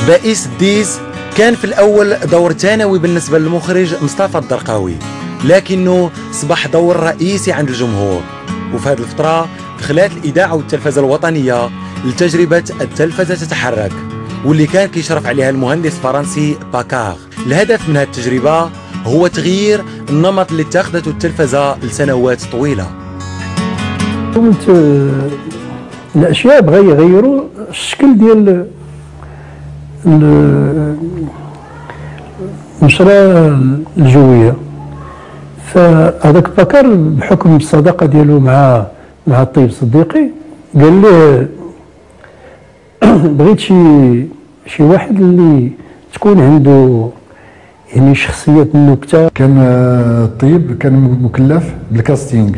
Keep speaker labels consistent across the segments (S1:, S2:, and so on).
S1: بائس الديز كان في الأول دور ثانوي بالنسبة للمخرج مصطفى الدرقاوي، لكنه أصبح دور رئيسي عند الجمهور. وفي هذه الفترة دخلت الإذاعة والتلفزة الوطنية لتجربة التلفزة تتحرك، واللي كان كيشرف عليها المهندس الفرنسي باكار. الهدف من هذه التجربة هو تغيير النمط اللي اتخذته التلفزة لسنوات طويلة.
S2: قلت الأشياء بغا يغيروا الشكل ديال النشرة الجوية، فهذاك باكر بحكم الصداقة ديالو مع الطيب صديقي قال لي بغيت شي واحد اللي تكون عنده يعني شخصية النكتة.
S3: كان الطيب كان مكلف بالكاستينغ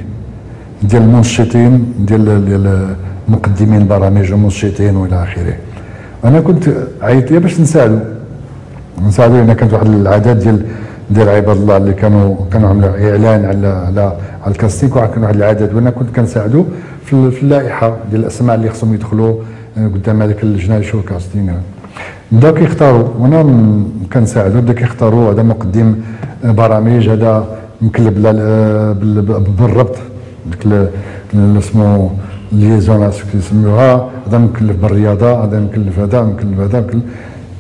S3: ديال المنشطين ديال مقدمين برامج ومنشطين والى اخره. انا كنت عيط ليه باش نساعدو لان كانت واحد العدد ديال عباد الله اللي كانوا عملوا اعلان على الكاستينغ، وكان واحد العدد وانا كنت كنساعدو في اللائحه ديال الاسماء اللي خصهم يدخلوا قدام هذيك اللجنه اللي شو الكاستينغ. بداو كيختاروا وانا كنساعدو، بدا كيختاروا هذا مقدم برامج، هذا مكلف بالربط ديك اسمه ليزون كيسميوها، هذا مكلف بالرياضه، هذا مكلف هذا مكلف هذا مكلف.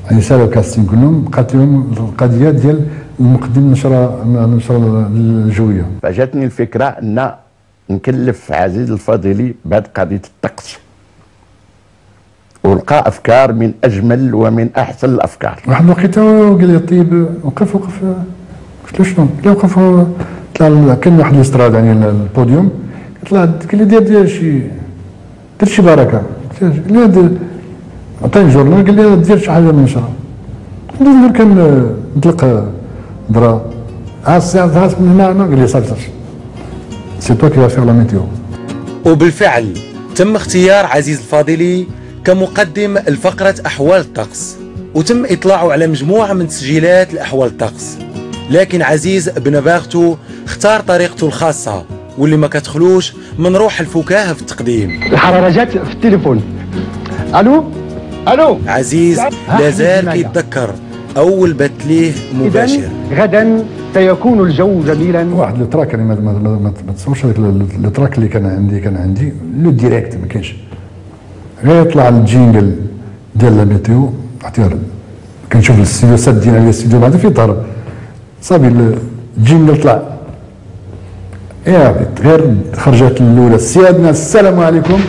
S3: يعني سالوا كاستينغ كلهم، بقات لهم القضيه ديال المقدم النشره الجويه.
S4: فجاتني الفكره ان نكلف عزيز الفضيلي بهذه قضيه الطقس، ولقى افكار من اجمل ومن احسن الافكار.
S3: واحد الوقيته قال لي طيب وقف قلت له شنو؟ قال لي وقف، طلع كان واحد الاستراد يعني البوديوم، طلع قال لي دير شي بركه. قال لي عطاني جورنال، قال لي دير شي حاجه من النشره. ندير كان نطلق درا الساعه من هنا، قال لي صافي سي توا كي فيغ لا ميتيو.
S1: وبالفعل تم اختيار عزيز الفاضلي كمقدم لفقرة أحوال الطقس، وتم إطلاعه على مجموعة من تسجيلات لأحوال الطقس. لكن عزيز بنباغته اختار طريقته الخاصة واللي ما كتخلوش من روح الفكاهة في التقديم.
S5: الحرارة جات في التليفون. الو
S1: عزيز لازال كيتذكر أول بث ليه مباشر.
S5: غدا سيكون الجو جميلا.
S3: واحد التراك يعني ما تصورش هذاك التراك اللي كان عندي لو ديريكت ما كاينش، غير يطلع الجينجل ديال لا ميتيو اختيار. كنشوف الاستوديو سادين على الاستوديو بعد في ضرب صافي الجينجل طلع. غير خرجت الاولى. سيادنا السلام عليكم.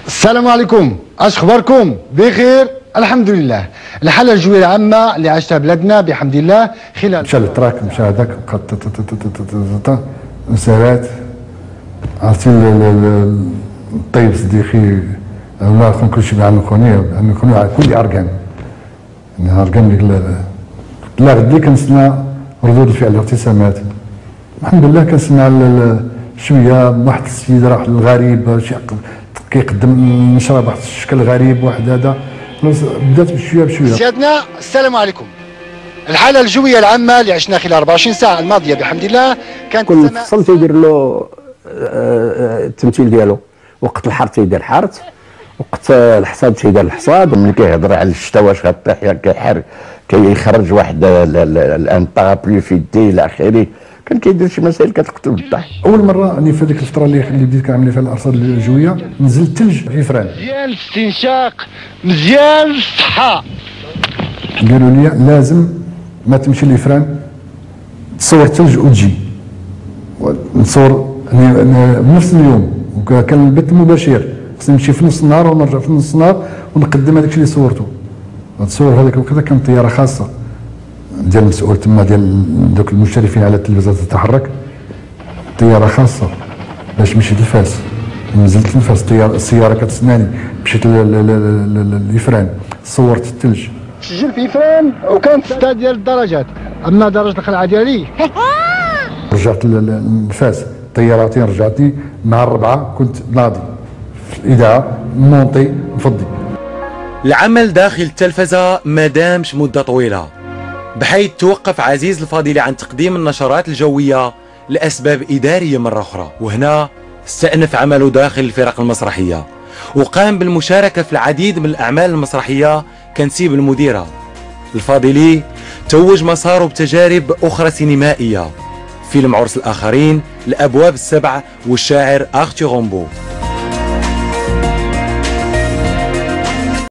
S5: السلام عليكم، اش اخباركم؟ بخير الحمد لله. الحاله الجويه العامه اللي عاشتها بلادنا بحمد الله خلال
S3: مشى التراك، مشى هذاك مسارات. عرفتي الطيب صديقي الله يكون كل شيء عن خويا كل ارقام يعني ارقام ديك لا غدي كنسنى ردود الفعل الابتسامات. الحمد لله كنسمع شويه واحد السيد راح للغريب كيقدم النشره بواحد الشكل غريب، واحد هذا بدات بشويه.
S5: سيادنا السلام عليكم. الحاله الجويه العامه اللي عشنا خلال 24 ساعه الماضيه بحمد الله كانت
S6: كل فصل تيدير له التمثيل ديالو، وقت الحر تيدير حرث، وقت الحصاد تيدير الحصاد.
S4: ملي كيهضر على الشتا واش غطيح يا كيحر كيخرج واحد الان بارابلي في يديه الى اخره، كان كيدير شي مسائل كتقتل بالضحك.
S3: اول مره راني في هذيك الفتره اللي بديت كنعمل فيها الارصاد الجويه نزل الثلج في فران.
S5: مزيان الاستنشاق، مزيان الصحه.
S3: قالوا لي لازم ما تمشي لفران تصور الثلج وتجي نصور بنفس اليوم. وكان البث المباشر خصني نمشي في نص النهار ونرجع في نص النهار ونقدم هذاك الشيء اللي صورته. التصوير هذاك الوقت كانت طياره خاصه ديال المسؤول تما ديال دوك المشرفين على التلفزه تتحرك، طياره خاصه باش مشيت لفاس. نزلت لفاس السياره كتسناني، مشيت لفران صورت الثلج.
S5: سجل في فران وكانت 6 ديال الدرجات، اما درجه الخلعه ديالي
S3: رجعت لفاس طيارتين رجعتني مع الربعه كنت ناضي في الاذاعه مونطي مفضي.
S1: العمل داخل التلفزة ما دامش مدة طويلة، بحيث توقف عزيز الفاضلي عن تقديم النشرات الجوية لأسباب إدارية مرة أخرى. وهنا استأنف عمله داخل الفرق المسرحية، وقام بالمشاركة في العديد من الأعمال المسرحية كنسيب المديرة الفاضلي توج مساره بتجارب أخرى سينمائية، فيلم عرس الآخرين، الأبواب السبع والشاعر أرتور رومبو.